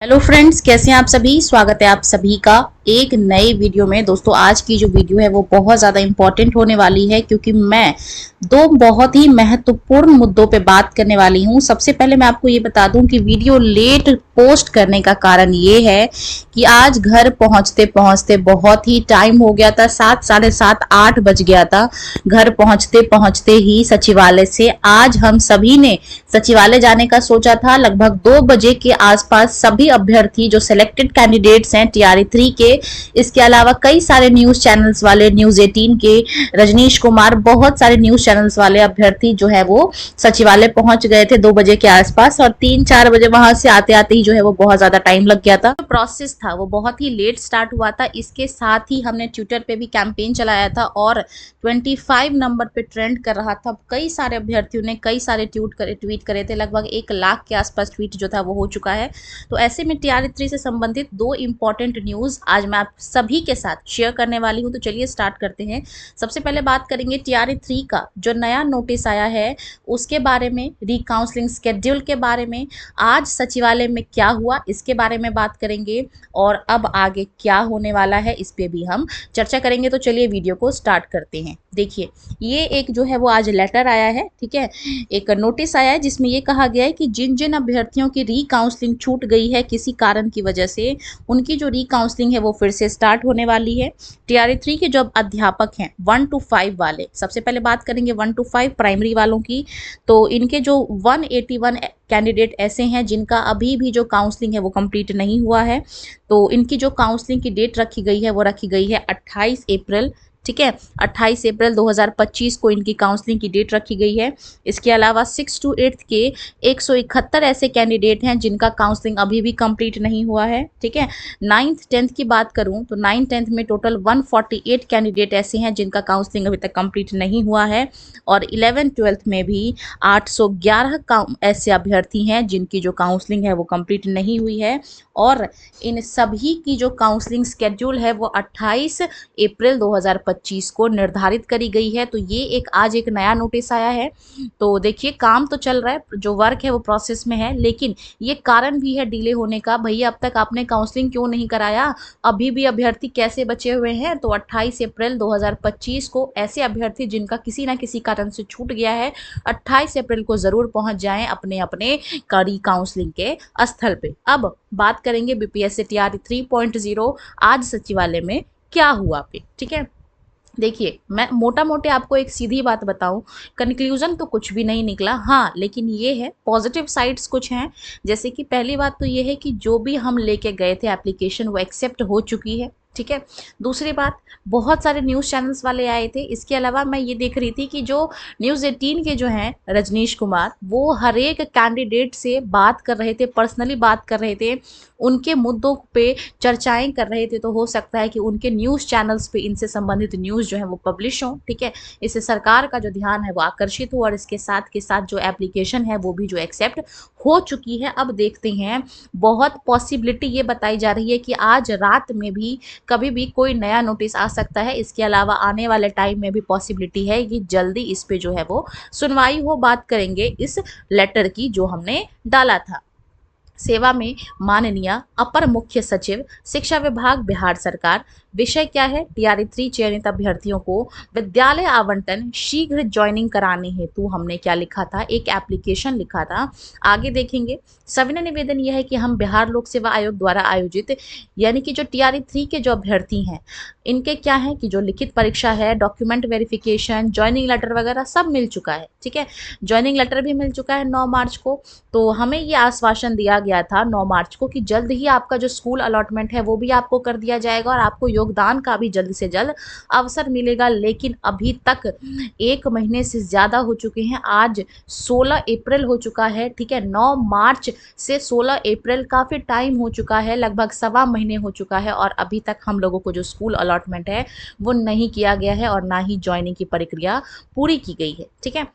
Hello friends, कैसे हैं आप सभी। स्वागत है आप सभी का एक नए वीडियो में। दोस्तों, आज की जो वीडियो है वो बहुत ज़्यादा इम्पोर्टेंट होने वाली है क्योंकि मैं दो बहुत ही महत्वपूर्ण मुद्दों पे बात करने वाली हूँ। सबसे पहले मैं आपको ये बता दूं कि वीडियो लेट पोस्ट करने का कारण ये है कि आज घर पहुंचते पहुंचते बहुत ही टाइम हो गया था। 7, साढ़े 7, 8 बज गया था। घर पहुंचते पहुंचते ही सचिवालय से आज हम सभी ने सचिवालय जाने का सोचा था। लगभग 2 बजे के आसपास सभी अभ्यर्थी जो सिलेक्टेड कैंडिडेट्स हैं टीआरई 3 के, इसके अलावा कई सारे न्यूज चैनल्स वाले, न्यूज 18 के रजनीश कुमार, बहुत सारे न्यूज चैनल्स वाले अभ्यर्थी जो है वो सचिवालय पहुंच गए थे 2 बजे के आसपास। और 3-4 बजे वहां से आते आते ही जो है वो बहुत ज्यादा टाइम लग गया था। प्रोसेस था वो बहुत ही लेट स्टार्ट हुआ था। इसके साथ ही हमने ट्विटर पे भी कैंपेन चलाया था और 25 नंबर पे ट्रेंड कर रहा था। कई सारे अभ्यर्थियों ने कई सारे ट्वीट करे थे। लगभग 1 लाख के आसपास ट्वीट जो था वो हो चुका है। तो ऐसे में टीआरई 3 से संबंधित 2 इंपॉर्टेंट न्यूज आज मैं आप सभी के साथ शेयर करने वाली हूं। तो चलिए स्टार्ट करते हैं। सबसे पहले बात करेंगे टीआरई 3 का जो नया नोटिस आया है उसके बारे में, रिकाउंसलिंग शेड्यूल के बारे में, आज सचिवालय में क्या हुआ इसके बारे में बात करेंगे और अब आगे क्या होने वाला है इस पे भी हम चर्चा करेंगे। तो चलिए वीडियो को स्टार्ट करते हैं। देखिए, ये एक जो है वो आज लेटर आया है, ठीक है, एक नोटिस आया है जिसमें ये कहा गया है कि जिन जिन अभ्यर्थियों की रीकाउंसलिंग छूट गई है किसी कारण की वजह से, उनकी जो रीकाउंसलिंग है वो फिर से स्टार्ट होने वाली है। टीआरई 3 के जो अध्यापक हैं 1 to 5 वाले, सबसे पहले बात करेंगे 1 to 5 प्राइमरी वालों की। तो इनके जो 181 कैंडिडेट ऐसे हैं जिनका अभी भी जो काउंसलिंग है वो कंप्लीट नहीं हुआ है। तो इनकी जो काउंसलिंग की डेट रखी गई है वो रखी गई है 28 अप्रैल, ठीक है, 28 अप्रैल 2025 को इनकी काउंसलिंग की डेट रखी गई है। इसके अलावा 6 to 8 के 171 ऐसे कैंडिडेट हैं जिनका काउंसलिंग अभी भी कंप्लीट नहीं हुआ है, ठीक है। 9th 10th की बात करूं तो 9th 10th में टोटल 148 कैंडिडेट ऐसे हैं जिनका काउंसलिंग अभी तक कंप्लीट नहीं हुआ है। और 11th 12th में भी 811 ऐसे अभ्यर्थी हैं जिनकी जो काउंसलिंग है वो कंप्लीट नहीं हुई है। और इन सभी की जो काउंसलिंग स्केड्यूल है वो 28 अप्रैल 2025 को निर्धारित करी गई है। तो ये आज एक नया नोटिस आया है। तो देखिए, काम तो चल रहा है, जो वर्क है वो प्रोसेस में है, लेकिन ये कारण भी है डिले होने का। भैया, अब तक आपने काउंसलिंग क्यों नहीं कराया? अभी भी अभ्यर्थी कैसे बचे हुए हैं? तो 28 अप्रैल 2025 को ऐसे अभ्यर्थी जिनका किसी ना किसी कारण से छूट गया है, 28 अप्रैल को जरूर पहुंच जाएं अपने अपने कड़ी काउंसलिंग के स्थल पे। अब बात करेंगे बीपीएससी टीआरई 3.0 आज सचिवालय में क्या हुआ पे, ठीक है। देखिए, मैं मोटा मोटे आपको एक सीधी बात बताऊं, कंक्लूजन तो कुछ भी नहीं निकला, हाँ, लेकिन ये है पॉजिटिव साइड्स कुछ हैं। जैसे कि पहली बात तो ये है कि जो भी हम लेके गए थे एप्लीकेशन वो एक्सेप्ट हो चुकी है, ठीक है। दूसरी बात, बहुत सारे न्यूज़ चैनल्स वाले आए थे। इसके अलावा मैं ये देख रही थी कि जो न्यूज़ 18 के जो हैं रजनीश कुमार, वो हर एक कैंडिडेट से बात कर रहे थे, पर्सनली बात कर रहे थे, उनके मुद्दों पे चर्चाएं कर रहे थे। तो हो सकता है कि उनके न्यूज़ चैनल्स पे इनसे संबंधित न्यूज़ जो है वो पब्लिश हो, ठीक है। इससे सरकार का जो ध्यान है वो आकर्षित हो और इसके साथ के साथ जो एप्लीकेशन है वो भी जो एक्सेप्ट हो चुकी है। अब देखते हैं, बहुत पॉसिबिलिटी ये बताई जा रही है कि आज रात में भी कभी भी कोई नया नोटिस आ सकता है। इसके अलावा आने वाले टाइम में भी पॉसिबिलिटी है कि जल्दी इस पे जो है वो सुनवाई हो। बात करेंगे इस लेटर की जो हमने डाला था। सेवा में माननीय अपर मुख्य सचिव शिक्षा विभाग बिहार सरकार। विषय क्या है? टीआरई 3 चयनित अभ्यर्थियों को विद्यालय आवंटन शीघ्र ज्वाइनिंग कराने हेतु हमने क्या लिखा था, एक एप्लीकेशन लिखा था। आगे देखेंगे, सविनय निवेदन यह है कि हम बिहार लोक सेवा आयोग द्वारा आयोजित, यानी कि जो टीआरई 3 के जो अभ्यर्थी हैं इनके क्या है कि जो लिखित परीक्षा है, डॉक्यूमेंट वेरिफिकेशन, ज्वाइनिंग लेटर वगैरह सब मिल चुका है, ठीक है। ज्वाइनिंग लेटर भी मिल चुका है 9 मार्च को। तो हमें ये आश्वासन दिया गया था 9 मार्च को कि जल्द ही आपका जो स्कूल अलॉटमेंट है वो भी आपको कर दिया जाएगा और आपको योगदान का भी जल्द से जल्द अवसर मिलेगा। लेकिन अभी तक 1 महीने से ज़्यादा हो चुके हैं। आज 16 अप्रैल हो चुका है, ठीक है। 9 मार्च से 16 अप्रैल काफ़ी टाइम हो चुका है, लगभग 1.25 महीने हो चुका है और अभी तक हम लोगों को जो स्कूल अलॉटमेंट है वो नहीं किया गया है और ना ही ज्वाइनिंग की प्रक्रिया पूरी की गई है, ठीक है।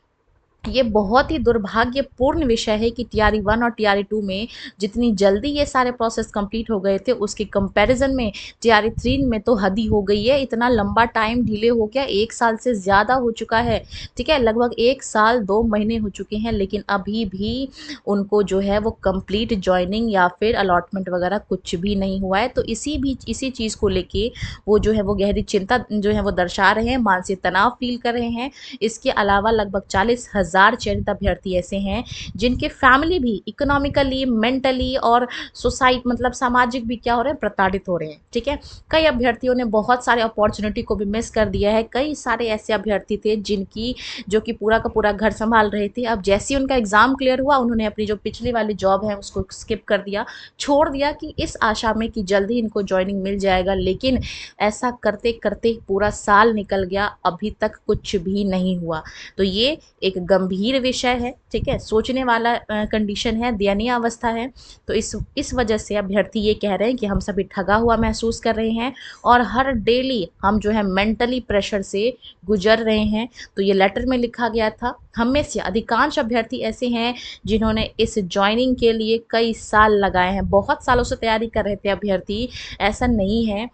ये बहुत ही दुर्भाग्यपूर्ण विषय है कि टीआरई 1 और टीआरई 2 में जितनी जल्दी ये सारे प्रोसेस कंप्लीट हो गए थे, उसके कंपैरिजन में टीआरई 3 में तो हद ही हो गई है। इतना लंबा टाइम डिले हो गया, 1 साल से ज़्यादा हो चुका है। ठीक है, लगभग 1 साल 2 महीने हो चुके हैं, लेकिन अभी भी उनको जो है वो कंप्लीट जॉइनिंग या फिर अलॉटमेंट वगैरह कुछ भी नहीं हुआ है। तो इसी चीज़ को लेके वो जो है वो गहरी चिंता जो है वो दर्शा रहे हैं, मानसिक तनाव फील कर रहे हैं। इसके अलावा लगभग 40,000 चयनित अभ्यर्थी ऐसे हैं जिनके फैमिली भी इकोनॉमिकली, मेंटली और सोसाइटी मतलब सामाजिक भी क्या हो रहे हैं, प्रताड़ित हो रहे हैं। ठीक है, कई अभ्यर्थियों ने बहुत सारे अपॉर्चुनिटी को भी मिस कर दिया है। कई सारे ऐसे अभ्यर्थी थे जो कि पूरा का पूरा घर संभाल रहे थे। अब जैसे ही उनका एग्जाम क्लियर हुआ, उन्होंने अपनी जो पिछली वाली जॉब है उसको स्किप कर दिया, छोड़ दिया कि इस आशा में कि जल्दी इनको ज्वाइनिंग मिल जाएगा। लेकिन ऐसा करते करते पूरा साल निकल गया, अभी तक कुछ भी नहीं हुआ। तो ये एक गंभीर विषय है। ठीक है, सोचने वाला कंडीशन है, दयनीय अवस्था है। तो इस वजह से अभ्यर्थी ये कह रहे हैं कि हम सभी ठगा हुआ महसूस कर रहे हैं और हर डेली हम जो है मेंटली प्रेशर से गुजर रहे हैं। तो ये लेटर में लिखा गया था। हम में से अधिकांश अभ्यर्थी ऐसे हैं जिन्होंने इस ज्वाइनिंग के लिए कई साल लगाए हैं, बहुत सालों से तैयारी कर रहे थे अभ्यर्थी। ऐसा नहीं है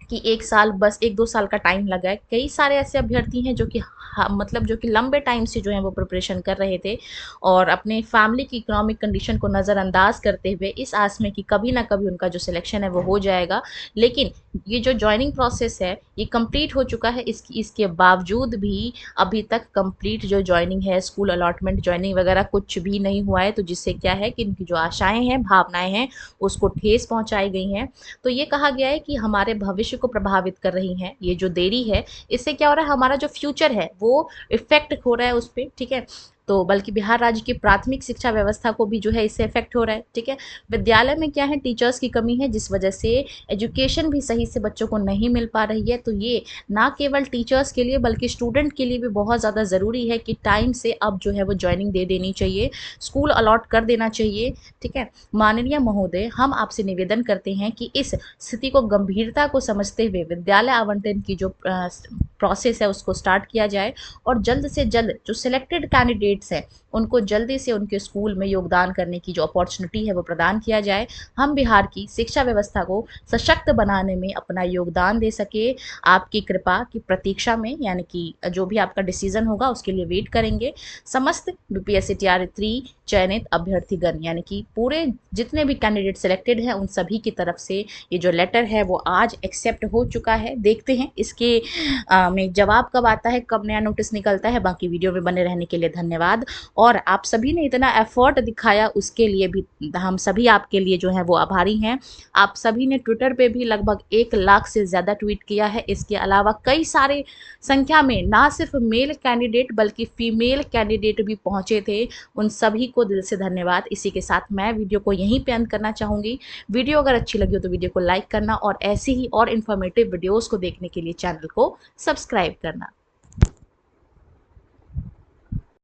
कि 1 साल, बस 1-2 साल का टाइम लगा है। कई सारे ऐसे अभ्यर्थी हैं जो कि मतलब जो कि लंबे टाइम से जो है वो प्रिपरेशन कर रहे थे और अपने फैमिली की इकोनॉमिक कंडीशन को नज़रअंदाज करते हुए इस आस में कि कभी ना कभी उनका जो सिलेक्शन है वो हो जाएगा। लेकिन ये जो जॉइनिंग प्रोसेस है ये कंप्लीट हो चुका है, इसके बावजूद भी अभी तक कंप्लीट जो जॉइनिंग है, स्कूल अलॉटमेंट, जॉइनिंग वगैरह कुछ भी नहीं हुआ है। तो जिससे क्या है कि इनकी जो आशाएं हैं, भावनाएं हैं, उसको ठेस पहुंचाई गई हैं। तो ये कहा गया है कि हमारे भविष्य को प्रभावित कर रही हैं ये जो देरी है। इससे क्या हो रहा है, हमारा जो फ्यूचर है वो इफेक्ट हो रहा है उस पर। ठीक है, तो बल्कि बिहार राज्य की प्राथमिक शिक्षा व्यवस्था को भी जो है इससे इफेक्ट हो रहा है। ठीक है, विद्यालय में क्या है, टीचर्स की कमी है, जिस वजह से एजुकेशन भी सही से बच्चों को नहीं मिल पा रही है। तो ये ना केवल टीचर्स के लिए बल्कि स्टूडेंट के लिए भी बहुत ज़्यादा ज़रूरी है कि टाइम से अब जो है वो ज्वाइनिंग दे देनी चाहिए, स्कूल अलॉट कर देना चाहिए। ठीक है, माननीय महोदय, हम आपसे निवेदन करते हैं कि इस स्थिति को गंभीरता को समझते हुए विद्यालय आवंटन की जो प्रोसेस है उसको स्टार्ट किया जाए और जल्द से जल्द जो सिलेक्टेड कैंडिडेट्स हैं उनको जल्दी से उनके स्कूल में योगदान करने की जो अपॉर्चुनिटी है वो प्रदान किया जाए। हम बिहार की शिक्षा व्यवस्था को सशक्त बनाने में अपना योगदान दे सके। आपकी कृपा की प्रतीक्षा में, यानी कि जो भी आपका डिसीजन होगा उसके लिए वेट करेंगे। समस्त बीपीएससी टीआरई 3 चयनित अभ्यर्थीगण, यानी कि पूरे जितने भी कैंडिडेट सिलेक्टेड हैं उन सभी की तरफ से ये जो लेटर है वो आज एक्सेप्ट हो चुका है। देखते हैं इसके में जवाब कब आता है, कब नया नोटिस निकलता है। बाकी वीडियो में बने रहने के लिए धन्यवाद। और आप सभी ने इतना एफर्ट दिखाया उसके लिए भी हम सभी आपके लिए जो है वो आभारी हैं। आप सभी ने ट्विटर पे भी लगभग 1 लाख से ज़्यादा ट्वीट किया है। इसके अलावा कई सारे संख्या में ना सिर्फ मेल कैंडिडेट बल्कि फीमेल कैंडिडेट भी पहुंचे थे। उन सभी को दिल से धन्यवाद। इसी के साथ मैं वीडियो को यहीं पे अंत करना चाहूँगी। वीडियो अगर अच्छी लगी हो तो वीडियो को लाइक करना और ऐसी ही और इन्फॉर्मेटिव वीडियोज़ को देखने के लिए चैनल को सब्सक्राइब करना।